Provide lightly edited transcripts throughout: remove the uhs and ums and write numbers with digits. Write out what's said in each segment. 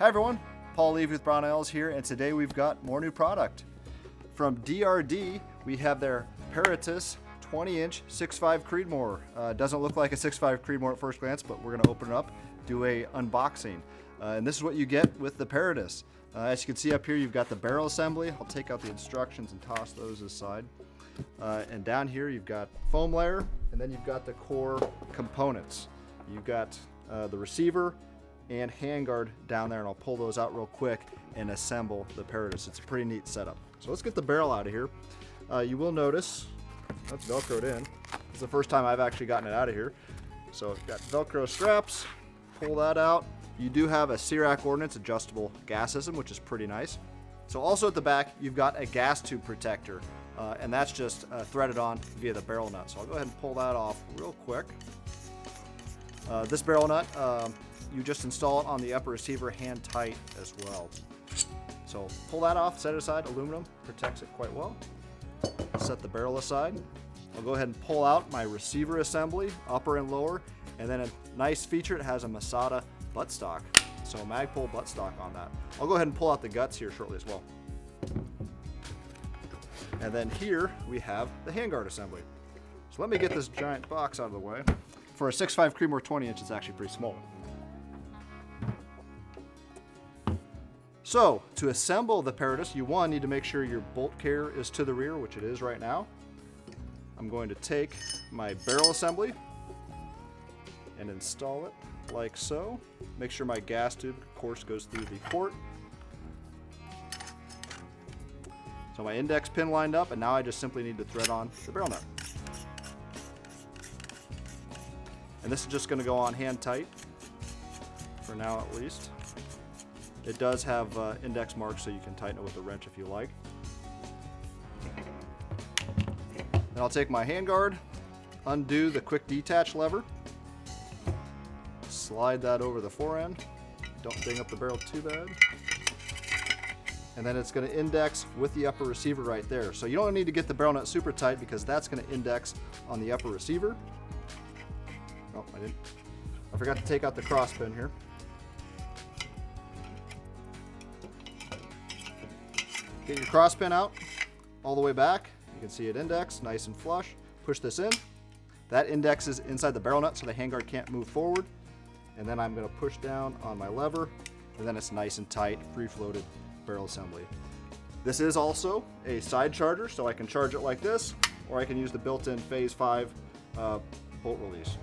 Hi everyone, Paul Levy with Brownells here, and today we've got more new product. From DRD, we have their Paratus 20-inch 6.5 Creedmoor. Doesn't look like a 6.5 Creedmoor at first glance, but we're going to open it up, do a unboxing. And this is what you get with the Paratus. As you can see up here, you've got the barrel assembly. I'll take out the instructions and toss those aside. And down here, you've got foam layer, and then you've got the core components. You've got the receiver and handguard down there, and I'll pull those out real quick and assemble the Paratus. It's a pretty neat setup. So let's get the barrel out of here. You will notice that's Velcroed in. It's the first time I've actually gotten it out of here. So I've got Velcro straps, pull that out. You do have a CIRAC ordnance adjustable gas system, which is pretty nice. So also at the back, you've got a gas tube protector, and that's just threaded on via the barrel nut. So I'll go ahead and pull that off real quick. This barrel nut, you just install it on the upper receiver hand tight as well. So pull that off, set it aside. Aluminum protects it quite well. Set the barrel aside. I'll go ahead and pull out my receiver assembly, upper and lower, and then a nice feature, it has a Masada buttstock. So a Magpul buttstock on that. I'll go ahead and pull out the guts here shortly as well. And then here we have the handguard assembly. So let me get this giant box out of the way. For a 6.5 Creedmoor 20-inch, it's actually pretty small. So, to assemble the Paratus, you need to make sure your bolt carrier is to the rear, which it is right now. I'm going to take my barrel assembly and install it like so. Make sure my gas tube, of course, goes through the port. So my index pin lined up, and now I just simply need to thread on the barrel nut. And this is just going to go on hand tight, for now at least. It does have index marks, so you can tighten it with a wrench if you like. Then I'll take my handguard, undo the quick detach lever, slide that over the fore end. Don't ding up the barrel too bad. And then it's going to index with the upper receiver right there. So you don't need to get the barrel nut super tight because that's going to index on the upper receiver. Oh, I forgot to take out the cross pin here. Get your cross pin out all the way back. You can see it index, nice and flush. Push this in. That indexes inside the barrel nut so the handguard can't move forward. And then I'm going to push down on my lever, and then it's nice and tight, free-floated barrel assembly. This is also a side charger, so I can charge it like this, or I can use the built-in Phase 5 bolt release,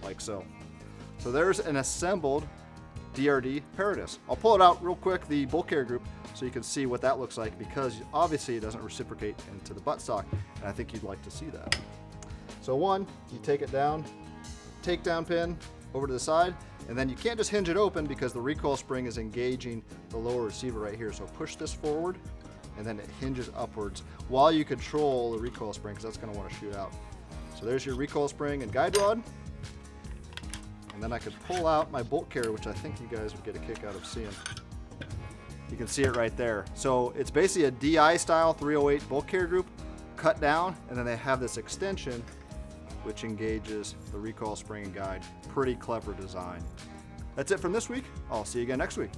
like so. So there's an assembled DRD Paratus. I'll pull it out real quick, the bolt carrier group, so you can see what that looks like, because obviously it doesn't reciprocate into the buttstock, and I think you'd like to see that. So you take it down, takedown pin over to the side, and then you can't just hinge it open because the recoil spring is engaging the lower receiver right here. So push this forward, and then it hinges upwards while you control the recoil spring, because that's going to want to shoot out. So there's your recoil spring and guide rod. And then I could pull out my bolt carrier, which I think you guys would get a kick out of seeing. You can see it right there. So it's basically a DI style 308 bolt carrier group cut down, and then they have this extension which engages the recoil spring and guide. Pretty clever design. That's it from this week. I'll see you again next week.